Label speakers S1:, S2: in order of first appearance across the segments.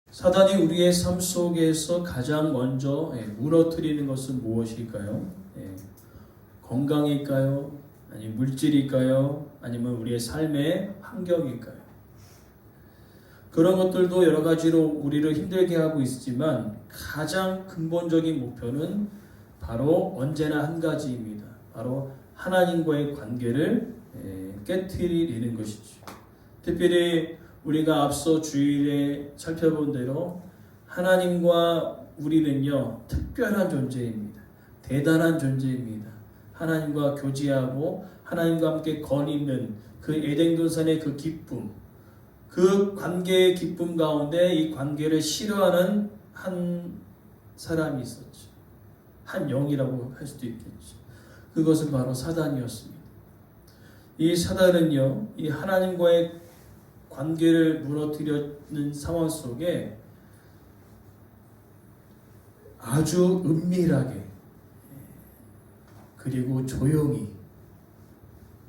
S1: 사단이 우리의 삶 속에서 가장 먼저 무너뜨리는 것은 무엇일까요? 건강일까요? 아니면 물질일까요? 아니면 우리의 삶의 환경일까요? 그런 것들도 여러 가지로 우리를 힘들게 하고 있지만 가장 근본적인 목표는 바로 언제나 한 가지입니다. 바로 하나님과의 관계를 깨트리는 것이죠. 특별히 우리가 앞서 주일에 살펴본 대로 하나님과 우리는요 특별한 존재입니다. 대단한 존재입니다. 하나님과 교제하고 하나님과 함께 거니는 그 에덴 동산의 그 기쁨, 그 관계의 기쁨 가운데 이 관계를 싫어하는 한 사람이 있었죠. 한 영이라고 할 수도 있겠죠. 그것은 바로 사단이었습니다. 이 사단은요, 이 하나님과의 관계를 무너뜨리는 상황 속에 아주 은밀하게 그리고 조용히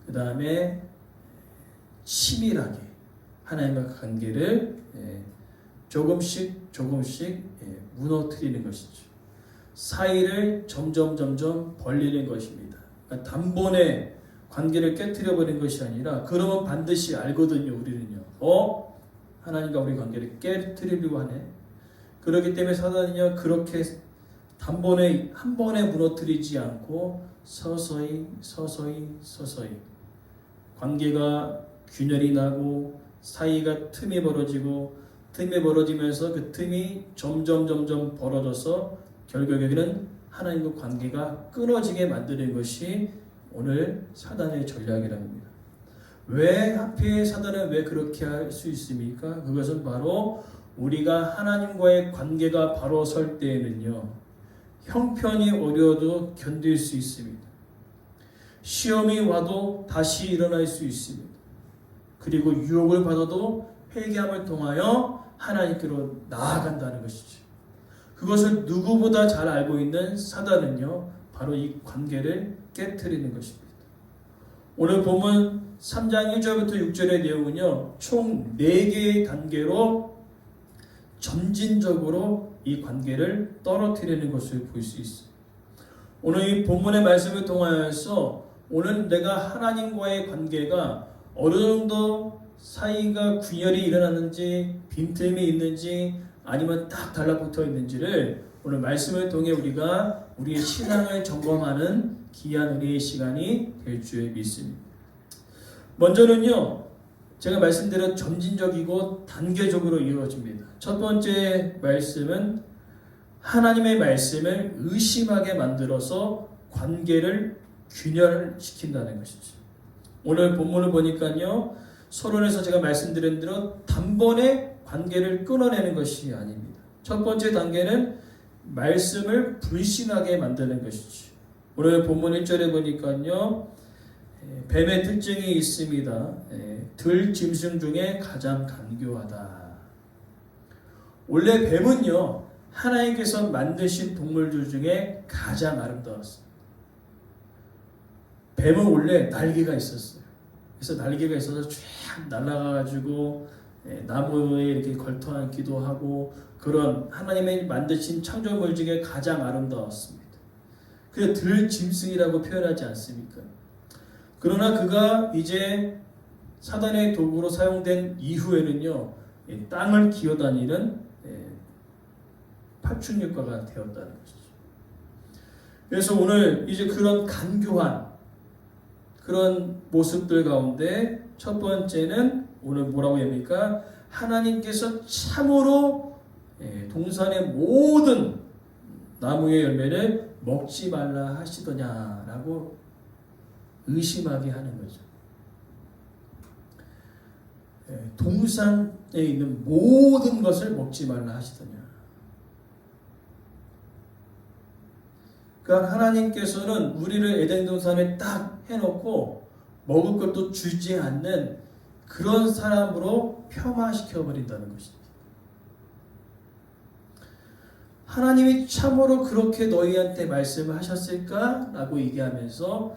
S1: 그 다음에 치밀하게 하나님과 관계를 조금씩 무너뜨리는 것이죠. 사이를 점점 벌리는 것입니다. 그러니까 단번에 관계를 깨트려 버린 것이 아니라 그러면 반드시 알거든요. 우리는요. 하나님과 우리 관계를 깨트리려고 하네. 그렇기 때문에 사단은요 그렇게 단번에 한 번에 무너뜨리지 않고 서서히 관계가 균열이 나고 사이가 틈이 벌어지면서 그 틈이 점점 벌어져서 결국에는 하나님과 관계가 끊어지게 만드는 것이 오늘 사단의 전략이라고 합니다. 왜 하필 사단은 왜 그렇게 할 수 있습니까? 그것은 바로 우리가 하나님과의 관계가 바로 설 때에는요 형편이 어려워도 견딜 수 있습니다. 시험이 와도 다시 일어날 수 있습니다. 그리고 유혹을 받아도 회개함을 통하여 하나님께로 나아간다는 것이죠. 그것을 누구보다 잘 알고 있는 사단은요 바로 이 관계를 깨트리는 것입니다. 오늘 본문 3장 1절부터 6절의 내용은요 총 4개의 단계로 점진적으로 이 관계를 떨어뜨리는 것을 볼 수 있어요. 오늘 이 본문의 말씀을 통하여서 오늘 내가 하나님과의 관계가 어느 정도 사이가 균열이 일어났는지 빈틈이 있는지 아니면 딱 달라붙어 있는지를 오늘 말씀을 통해 우리가 우리의 신앙을 점검하는 귀한 은혜의 시간이 될 줄 믿습니다. 먼저는요 제가 말씀드린 점진적이고 단계적으로 이루어집니다. 첫 번째 말씀은 하나님의 말씀을 의심하게 만들어서 관계를 균열시킨다는 것이죠. 오늘 본문을 보니까요 서론에서 제가 말씀드린 대로 단번에 관계를 끊어내는 것이 아닙니다. 첫 번째 단계는 말씀을 불신하게 만드는 것이죠. 오늘 본문 1절에 보니까요 뱀의 특징이 있습니다. 들 짐승 중에 가장 간교하다. 원래 뱀은요 하나님께서 만드신 동물들 중에 가장 아름다웠습니다. 뱀은 원래 날개가 있었어요. 그래서 날개가 있어서 쫙 날아가가지고 나무에 이렇게 걸터 앉기도 하고 그런 하나님의 만드신 창조물 중에 가장 아름다웠습니다. 그래서 들 짐승이라고 표현하지 않습니까? 그러나 그가 이제 사단의 도구로 사용된 이후에는요 땅을 기어다니는 파충류과가 되었다는 것이죠. 그래서 오늘 이제 그런 간교한 그런 모습들 가운데 첫 번째는 오늘 뭐라고 합니까? 하나님께서 참으로 동산의 모든 나무의 열매를 먹지 말라 하시더냐라고 의심하게 하는 거죠. 동산에 있는 모든 것을 먹지 말라 하시더냐. 그러니까 하나님께서는 우리를 에덴 동산에 딱 해놓고 먹을 것도 주지 않는 그런 사람으로 폄하시켜 버린다는 것입니다. 하나님이 참으로 그렇게 너희한테 말씀을 하셨을까? 라고 얘기하면서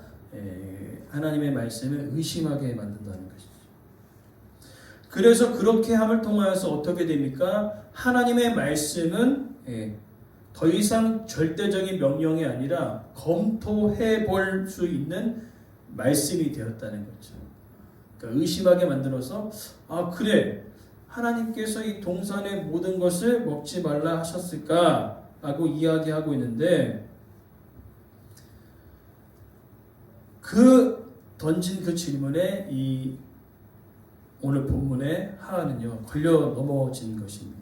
S1: 하나님의 말씀을 의심하게 만든다는 것이죠. 그래서 그렇게 함을 통하여서 어떻게 됩니까? 하나님의 말씀은 더 이상 절대적인 명령이 아니라 검토해 볼 수 있는 말씀이 되었다는 거죠. 그러니까 의심하게 만들어서 그래, 하나님께서 이 동산의 모든 것을 먹지 말라 하셨을까? 라고 이야기하고 있는데 던진 그 질문에 이 오늘 본문의 하나는요 걸려 넘어진 것입니다.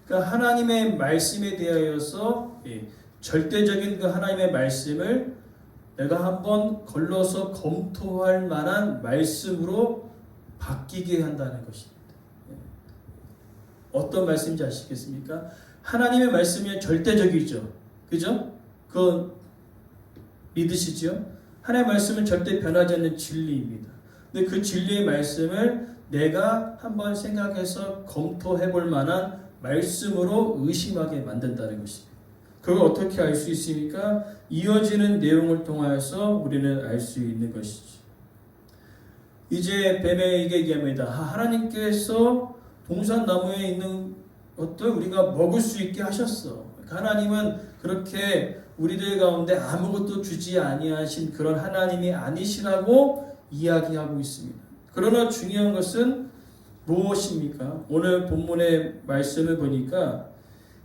S1: 그러니까 하나님의 말씀에 대하여서 절대적인 그 하나님의 말씀을 내가 한번 걸러서 검토할 만한 말씀으로 바뀌게 한다는 것입니다. 어떤 말씀인지 아시겠습니까? 하나님의 말씀이 절대적이죠. 그죠? 그건 믿으시죠? 하나님의 말씀은 절대 변하지 않는 진리입니다. 근데 그 진리의 말씀을 내가 한번 생각해서 검토해 볼 만한 말씀으로 의심하게 만든다는 것입니다. 그걸 어떻게 알 수 있습니까? 이어지는 내용을 통하여서 우리는 알 수 있는 것이죠. 이제 뱀에게 얘기합니다. 하나님께서 동산나무에 있는 것들 우리가 먹을 수 있게 하셨어. 하나님은 그렇게 우리들 가운데 아무것도 주지 아니하신 그런 하나님이 아니시라고 이야기하고 있습니다. 그러나 중요한 것은 무엇입니까? 오늘 본문의 말씀을 보니까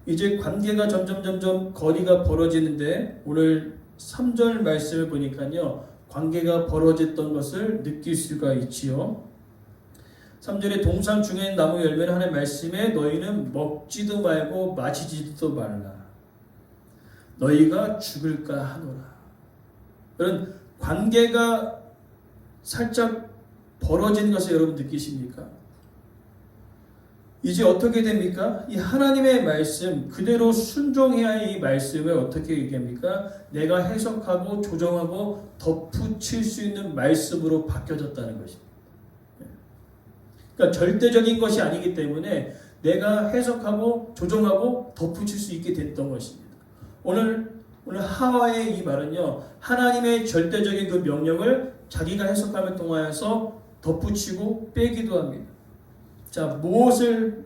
S1: 이제 관계가 점점 거리가 벌어지는데 오늘 3절 말씀을 보니까요 관계가 벌어졌던 것을 느낄 수가 있지요. 3절에 동산 중에 있는 나무 열매는 하나님의 말씀에 너희는 먹지도 말고 마시지도 말라. 너희가 죽을까 하노라. 그런 관계가 살짝 벌어진 것을 여러분 느끼십니까? 이제 어떻게 됩니까? 이 하나님의 말씀 그대로 순종해야 할 이 말씀을 어떻게 얘기합니까? 내가 해석하고 조정하고 덧붙일 수 있는 말씀으로 바뀌어졌다는 것입니다. 그러니까 절대적인 것이 아니기 때문에 내가 해석하고 조정하고 덧붙일 수 있게 됐던 것입니다. 오늘 하와의 이 말은요, 하나님의 절대적인 그 명령을 자기가 해석함을 통하여서 덧붙이고 빼기도 합니다. 자, 무엇을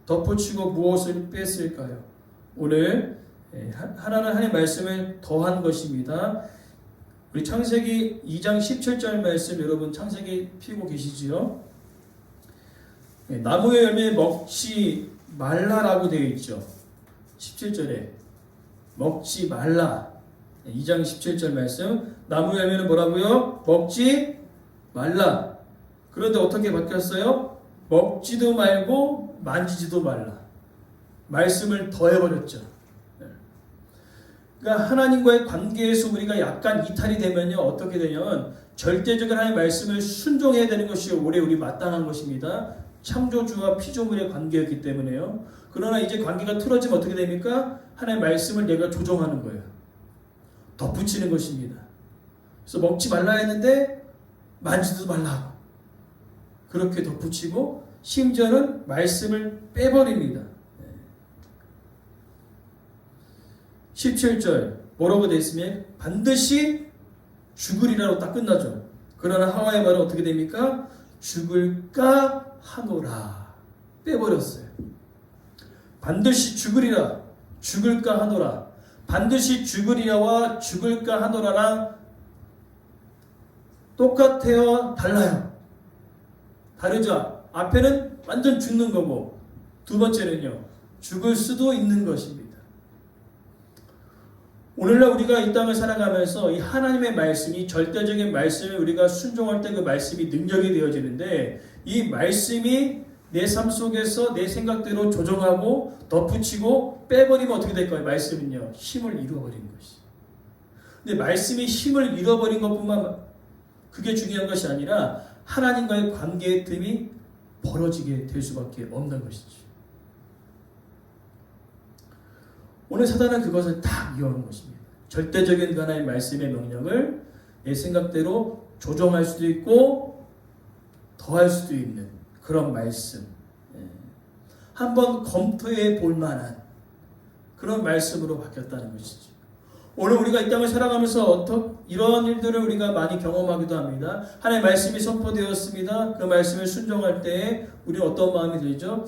S1: 덧붙이고 무엇을 뺐을까요? 오늘 하나는 하나님의 말씀을 더한 것입니다. 우리 창세기 2장 17절 말씀 여러분 창세기 피고 계시지요? 나무의 열매 먹지 말라라고 되어 있죠. 17절에 먹지 말라. 2장 17절 말씀 나무 열매는 뭐라고요? 먹지 말라. 그런데 어떻게 바뀌었어요? 먹지도 말고 만지지도 말라. 말씀을 더해버렸죠. 그러니까 하나님과의 관계에서 우리가 약간 이탈이 되면요 어떻게 되냐면 절대적인 하나님의 말씀을 순종해야 되는 것이 오래 우리 마땅한 것입니다. 창조주와 피조물의 관계였기 때문에요. 그러나 이제 관계가 틀어지면 어떻게 됩니까? 하나님의 말씀을 내가 조정하는 거예요. 덧붙이는 것입니다. 그래서 먹지 말라 했는데 만지도 말라. 그렇게 덧붙이고 심지어는 말씀을 빼버립니다. 17절 뭐라고 되어 있으면 반드시 죽으리라로 딱 끝나죠. 그러나 하와의 말은 어떻게 됩니까? 죽을까 하노라. 빼버렸어요. 반드시 죽으리라, 죽을까 하노라. 반드시 죽으리라와 죽을까 하노라랑 똑같아요? 달라요? 다르죠? 앞에는 완전 죽는 거고 두 번째는요 죽을 수도 있는 것입니다. 오늘날 우리가 이 땅을 살아가면서 이 하나님의 말씀이 절대적인 말씀을 우리가 순종할 때 그 말씀이 능력이 되어지는데 이 말씀이 내 삶 속에서 내 생각대로 조정하고 덧붙이고 빼버리면 어떻게 될까요? 말씀은요 힘을 잃어버리는 것이. 근데 말씀이 힘을 잃어버린 것뿐만 그게 중요한 것이 아니라 하나님과의 관계의 틈이 벌어지게 될 수밖에 없는 것이죠. 오늘 사단은 그것을 다 이용하는 것입니다. 절대적인 하나님의 말씀의 명령을 내 생각대로 조정할 수도 있고 더할 수도 있는 그런 말씀, 한번 검토해 볼 만한 그런 말씀으로 바뀌었다는 것이죠. 오늘 우리가 이 땅을 살아가면서 이런 일들을 우리가 많이 경험하기도 합니다. 하나님의 말씀이 선포되었습니다. 그 말씀을 순종할 때에 우리는 어떤 마음이 들죠?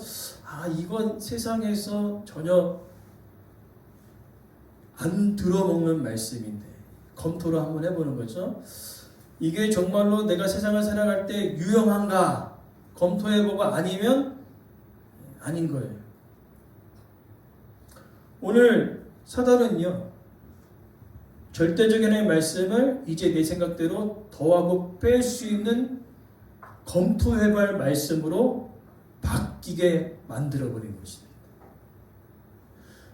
S1: 이건 세상에서 전혀 안 들어먹는 말씀인데 검토를 한번 해보는 거죠. 이게 정말로 내가 세상을 살아갈 때 유용한가 검토해보고 아니면 아닌 거예요. 오늘 사단은요, 절대적인 말씀을 이제 내 생각대로 더하고 뺄 수 있는 검토해볼 말씀으로 바뀌게 만들어버린 것입니다.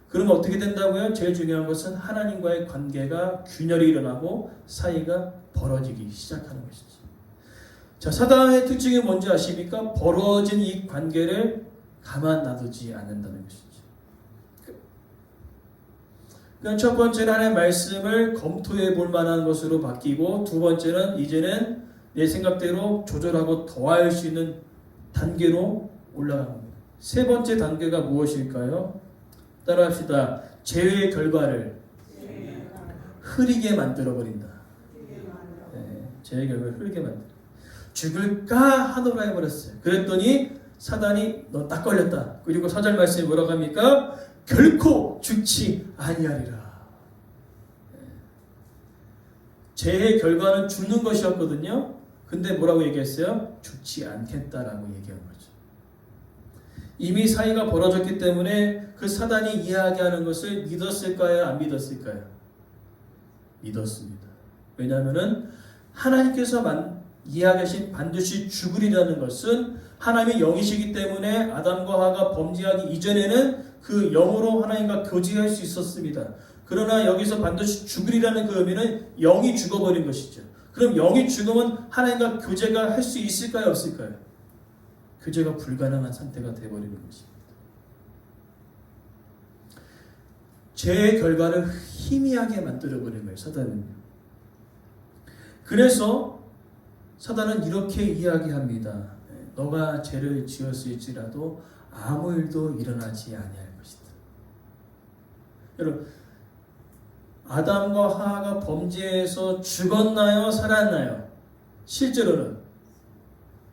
S1: 그러면 어떻게 된다고요? 제일 중요한 것은 하나님과의 관계가 균열이 일어나고 사이가 벌어지기 시작하는 것이죠. 자, 사단의 특징이 뭔지 아십니까? 벌어진 이 관계를 가만 놔두지 않는다는 것이죠. 그러니까 첫 번째는 하나님의 말씀을 검토해 볼 만한 것으로 바뀌고, 두 번째는 이제는 내 생각대로 조절하고 더할 수 있는 단계로 올라가는 겁니다. 세 번째 단계가 무엇일까요? 따라합시다. 죄의 결과를 흐리게 만들어버린다. 네, 죄의 결과를 흐리게 만들어. 죽을까 하노라 해버렸어요. 그랬더니 사단이 너 딱 걸렸다. 그리고 사절 말씀이 뭐라고 합니까? 결코 죽지 아니하리라. 죄의 결과는 죽는 것이었거든요. 근데 뭐라고 얘기했어요? 죽지 않겠다라고 얘기한 거죠. 이미 사이가 벌어졌기 때문에 그 사단이 이야기하는 것을 믿었을까요? 안 믿었을까요? 믿었습니다. 왜냐하면 하나님께서 이야기하신 반드시 죽으리라는 것은 하나님의 영이시기 때문에 아담과 하와가 범죄하기 이전에는 그 영으로 하나님과 교제할 수 있었습니다. 그러나 여기서 반드시 죽으리라는 그 의미는 영이 죽어버린 것이죠. 그럼 영이 죽으면 하나님과 교제가 할 수 있을까요? 없을까요? 교제가 불가능한 상태가 되어버리는 것입니다. 죄의 결과를 희미하게 만들어버리는 거예요, 사단은요. 그래서 사단은 이렇게 이야기합니다. 너가 죄를 지었을지라도 아무 일도 일어나지 아니할 것이다. 여러분, 아담과 하와가 범죄해서 죽었나요? 살았나요? 실제로는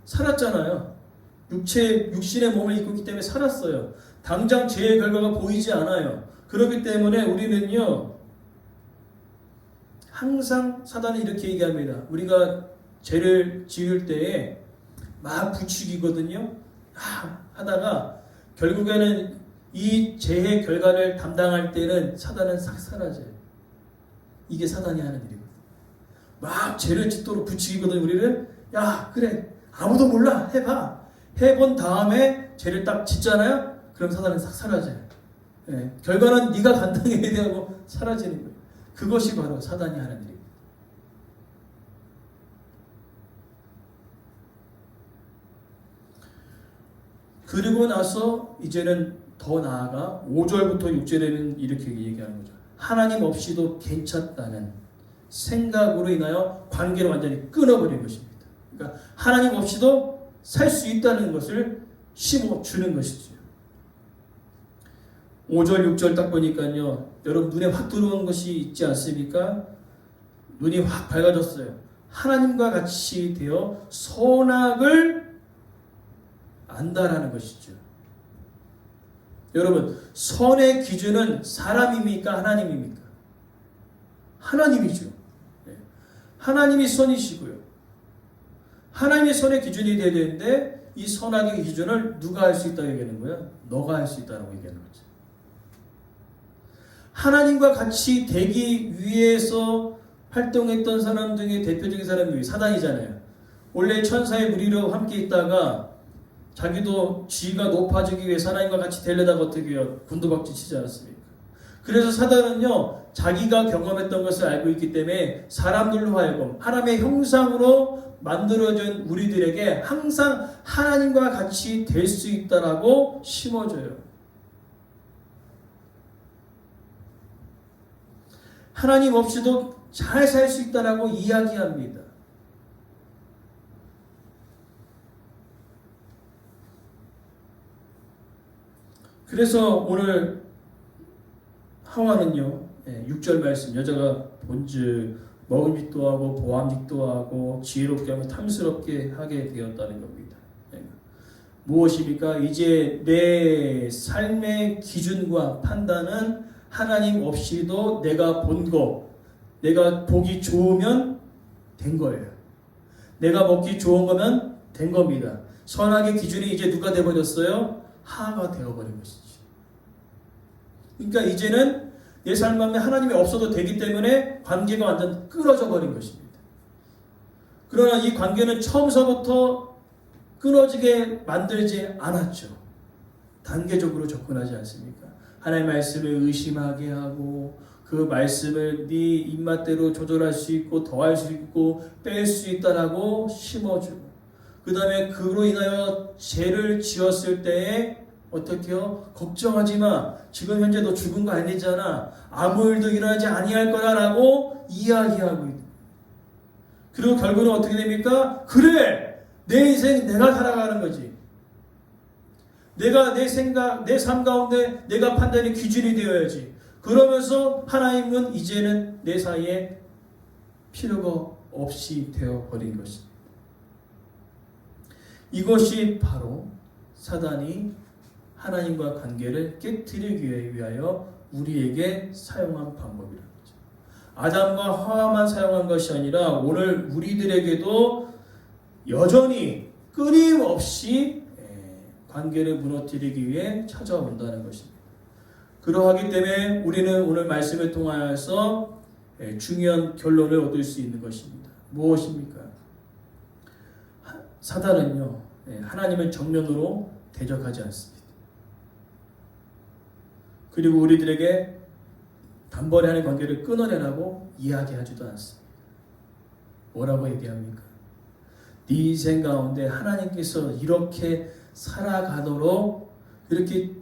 S1: 살았잖아요. 육신의 몸을 입고 있기 때문에 살았어요. 당장 죄의 결과가 보이지 않아요. 그렇기 때문에 우리는요, 항상 사단은 이렇게 얘기합니다. 우리가 죄를 지을 때에 막 부추기거든요. 하다가 결국에는 이 죄의 결과를 담당할 때는 사단은 싹 사라져요. 이게 사단이 하는 일이거든요. 막 죄를 짓도록 부추기거든요. 우리를 야 그래 아무도 몰라 해봐. 해본 다음에 죄를 딱 짓잖아요. 그럼 사단은 싹 사라져요. 결과는 네가 감당해야 되고 사라지는 거예요. 그것이 바로 사단이 하는 일입니다. 그리고 나서 이제는 더 나아가 5절부터 6절에는 이렇게 얘기하는 거죠. 하나님 없이도 괜찮다는 생각으로 인하여 관계를 완전히 끊어버린 것입니다. 그러니까 하나님 없이도 살 수 있다는 것을 심어주는 것이죠. 5절 6절 딱 보니까요, 여러분 눈에 확 들어온 것이 있지 않습니까? 눈이 확 밝아졌어요. 하나님과 같이 되어 선악을 안다라는 것이죠. 여러분, 선의 기준은 사람입니까? 하나님입니까? 하나님이죠. 하나님이 선이시고요. 하나님의 선의 기준이 되어야 되는데 이 선악의 기준을 누가 할 수 있다고 얘기하는 거야? 너가 할 수 있다고 얘기하는 거죠. 하나님과 같이 되기 위해서 활동했던 사람 중에 대표적인 사람이 사단이잖아요. 원래 천사의 무리로 함께 있다가 자기도 지위가 높아지기 위해 하나님과 같이 되려다가 어떻게 해요? 곤두박질 치지 않았습니까? 그래서 사단은요, 자기가 경험했던 것을 알고 있기 때문에 사람들로 하여금 하나님의 형상으로 만들어진 우리들에게 항상 하나님과 같이 될 수 있다라고 심어줘요. 하나님 없이도 잘 살 수 있다라고 이야기합니다. 그래서 오늘 하와는요, 6절 말씀 여자가 본즉 먹음직도 하고 보암직도 하고 지혜롭게 하고 탐스럽게 하게 되었다는 겁니다. 무엇입니까? 이제 내 삶의 기준과 판단은 하나님 없이도 내가 본 거, 내가 보기 좋으면 된 거예요. 내가 먹기 좋은 거면 된 겁니다. 선악의 기준이 이제 누가 되어버렸어요? 하가 되어버린 것이지. 그러니까 이제는 내 삶 안에 하나님이 없어도 되기 때문에 관계가 완전 끊어져 버린 것입니다. 그러나 이 관계는 처음서부터 끊어지게 만들지 않았죠. 단계적으로 접근하지 않습니까? 하나님의 말씀을 의심하게 하고 그 말씀을 네 입맛대로 조절할 수 있고 더할 수 있고 뺄 수 있다라고 심어주고 그 다음에 그로 인하여 죄를 지었을 때에 어떻게요? 걱정하지 마. 지금 현재 너 죽은 거 아니잖아. 아무 일도 일어나지 아니할 거라라고 이야기하고 있는. 그리고 결국은 어떻게 됩니까? 그래! 내 인생 내가 살아가는 거지. 내가 내 생각, 내 삶 가운데 내가 판단의 기준이 되어야지. 그러면서 하나님은 이제는 내 사이에 필요가 없이 되어버린 것입니다. 이것이 바로 사단이 하나님과 관계를 깨뜨리기 위하여 우리에게 사용한 방법이라는 거죠. 아담과 하와만 사용한 것이 아니라 오늘 우리들에게도 여전히 끊임없이 관계를 무너뜨리기 위해 찾아온다는 것입니다. 그러하기 때문에 우리는 오늘 말씀을 통하여서 중요한 결론을 얻을 수 있는 것입니다. 무엇입니까? 사단은요, 하나님을 정면으로 대적하지 않습니다. 그리고 우리들에게 단번에 하는 관계를 끊어내라고 이야기하지도 않습니다. 뭐라고 얘기합니까? 네 인생 가운데 하나님께서 이렇게 살아가도록 이렇게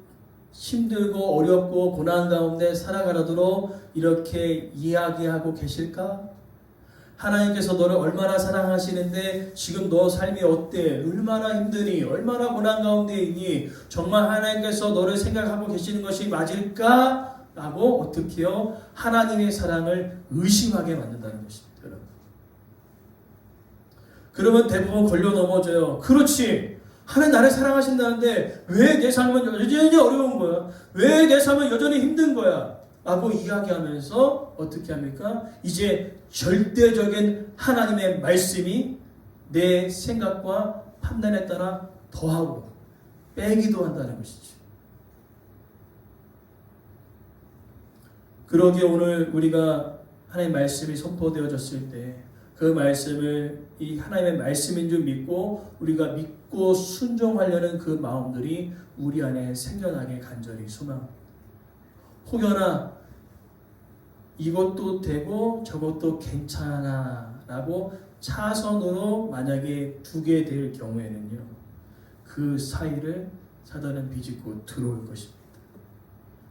S1: 힘들고 어렵고 고난 가운데 살아가도록 이렇게 이야기하고 계실까? 하나님께서 너를 얼마나 사랑하시는데 지금 너 삶이 어때? 얼마나 힘드니? 얼마나 고난 가운데 있니? 정말 하나님께서 너를 생각하고 계시는 것이 맞을까? 라고 어떻게요? 하나님의 사랑을 의심하게 만든다는 것입니다. 여러분. 그러면 대부분 걸려 넘어져요. 그렇지. 하나님 나를 사랑하신다는데 왜 내 삶은 여전히 어려운 거야? 왜 내 삶은 여전히 힘든 거야? 라고 이야기하면서 어떻게 합니까? 이제 절대적인 하나님의 말씀이 내 생각과 판단에 따라 더하고 빼기도 한다는 것이죠. 그러기에 오늘 우리가 하나님의 말씀이 선포되어졌을 때 그 말씀을 이 하나님의 말씀인 줄 믿고 우리가 믿고 순종하려는 그 마음들이 우리 안에 생겨나게 간절히 소망합니다. 혹여나 이것도 되고 저것도 괜찮아 라고 차선으로 만약에 두게 될 경우에는요, 그 사이를 사단은 비집고 들어올 것입니다.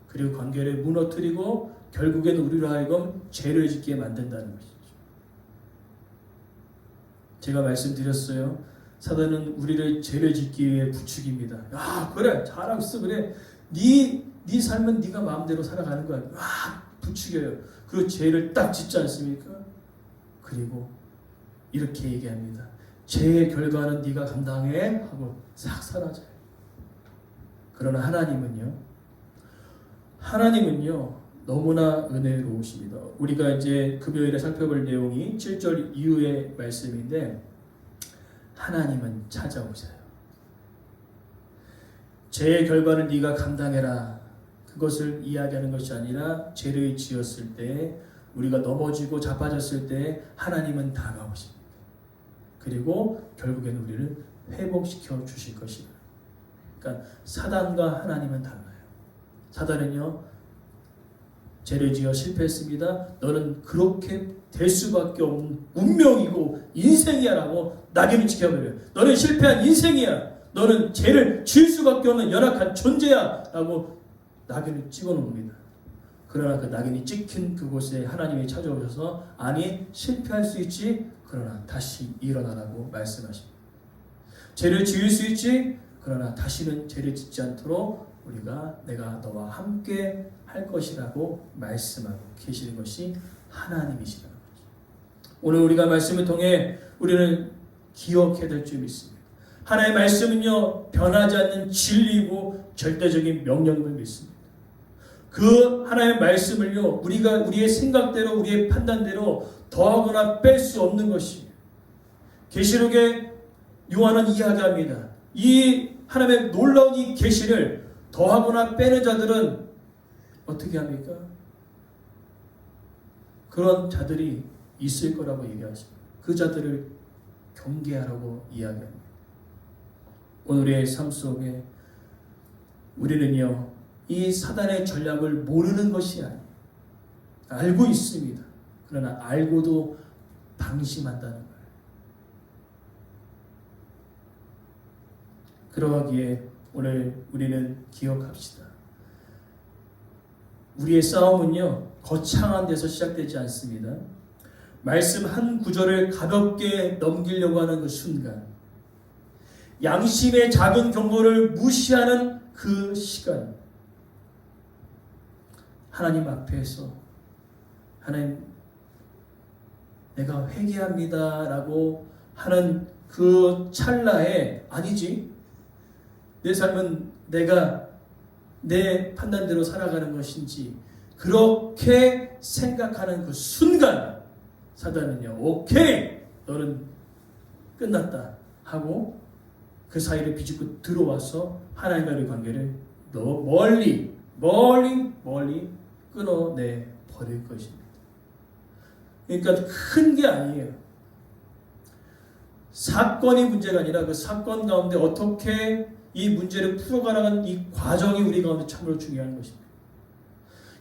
S1: 그리고 관계를 무너뜨리고 결국엔 우리로 하여금 죄를 짓게 만든다는 것이죠. 제가 말씀드렸어요. 사단은 우리를 죄를 짓기 위해 부추깁니다. 야, 그래, 잘하고 있어, 그래. 네 삶은 네가 마음대로 살아가는 거야. 와, 부추겨요. 그리고 죄를 딱 짓지 않습니까? 그리고 이렇게 얘기합니다. 죄의 결과는 네가 감당해 하고 싹 사라져요. 그러나 하나님은요 너무나 은혜로우십니다. 우리가 이제 금요일에 살펴볼 내용이 7절 이후의 말씀인데 하나님은 찾아오세요. 죄의 결과를 네가 감당해라. 그것을 이야기하는 것이 아니라 죄를 지었을 때 우리가 넘어지고 자빠졌을 때 하나님은 다가오십니다. 그리고 결국에는 우리를 회복시켜 주실 것이다. 그러니까 사단과 하나님은 달라요. 사단은요 죄를 지어 실패했습니다. 너는 그렇게 될 수밖에 없는 운명이고 인생이야 라고 낙인을 찍혀버려요. 너는 실패한 인생이야. 너는 죄를 지을 수밖에 없는 연약한 존재야 라고 낙인을 찍어놓습니다. 그러나 그 낙인이 찍힌 그곳에 하나님이 찾아오셔서 아니 실패할 수 있지 그러나 다시 일어나라고 말씀하십니다. 죄를 지을 수 있지 그러나 다시는 죄를 짓지 않도록 내가 너와 함께 할 것이라고 말씀하고 계시는 것이 하나님이시라는 거죠. 오늘 우리가 말씀을 통해 우리는 기억해야 될 점이 있습니다. 하나님의 말씀은요, 변하지 않는 진리이고 절대적인 명령을 믿습니다. 그 하나님의 말씀을요, 우리가 우리의 생각대로, 우리의 판단대로 더하거나 뺄 수 없는 것이에요. 계시록에 요한은 이야기합니다. 이 하나님의 놀라운 이 계시를 더하거나 빼는 자들은 어떻게 합니까? 그런 자들이 있을 거라고 얘기하십니다. 그 자들을 경계하라고 이야기합니다. 오늘의 삶 속에 우리는요, 이 사단의 전략을 모르는 것이 아니에요. 알고 있습니다. 그러나 알고도 방심한다는 거예요. 그러하기에 오늘 우리는 기억합시다. 우리의 싸움은요, 거창한 데서 시작되지 않습니다. 말씀 한 구절을 가볍게 넘기려고 하는 그 순간, 양심의 작은 경고를 무시하는 그 시간, 하나님 앞에서 하나님, 내가 회개합니다 라고 하는 그 찰나에, 아니지, 내 삶은 내가 내 판단대로 살아가는 것인지, 그렇게 생각하는 그 순간 사단은요, 오케이, 너는 끝났다 하고 그 사이를 비집고 들어와서 하나님과의 관계를 너 멀리 끊어내 버릴 것입니다. 그러니까 큰 게 아니에요. 사건이 문제가 아니라 그 사건 가운데 어떻게 이 문제를 풀어가는 이 과정이 우리 가운데 참으로 중요한 것입니다.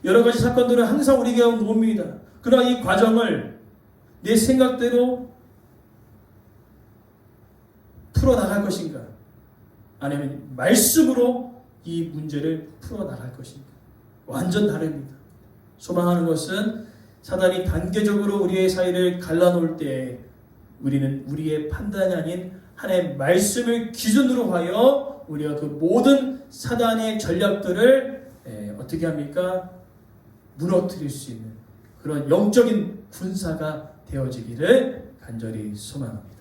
S1: 여러 가지 사건들은 항상 우리 가운데 옵니다. 그러나 이 과정을 내 생각대로 풀어나갈 것인가? 아니면 말씀으로 이 문제를 풀어나갈 것인가? 완전 다릅니다. 소망하는 것은 사단이 단계적으로 우리의 사이를 갈라놓을 때 우리는 우리의 판단이 아닌 하나님의 말씀을 기준으로 하여 우리가 그 모든 사단의 전략들을 어떻게 합니까? 무너뜨릴 수 있는 그런 영적인 군사가 되어지기를 간절히 소망합니다.